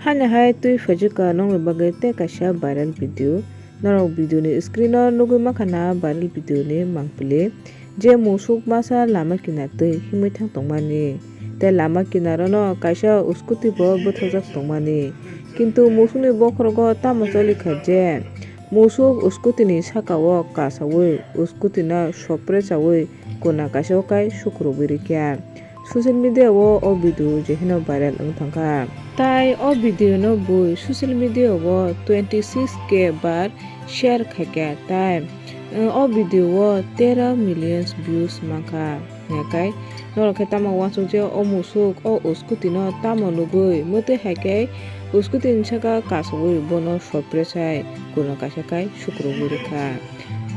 Hanya hai tui fajuka nong bagai te kaisa viral video norok video ni screen o nugui makana viral video ni mangpili je musuk masa lama kinar tui himui thang tongmani te lama kinaro no kaisa scooty bo bwthakjak tongmani kintu musuk ni bokhorogo tamo choli kha je musuk scooty ni saka o kasaui scooty no sopre chaui kuna kaisa kai sukrubui rikya social media o video je hino viral ongthangkha tai o video no bui social media o 26k bar share khaikya tai o video o 13 million views mangkha nyakai norok khe tamo wansuk je o musuk o scooty no tamo nugui mote haikai scooty ni saka kasugui bono sopresai kuno kaisa kai sukrubui rikha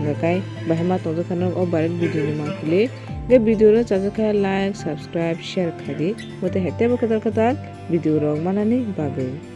nyakai bahima tongjakha o viral video ni mangpili ge video ro chajakha like subscribe share khadi mote hete bo kadar video rok manani bagui।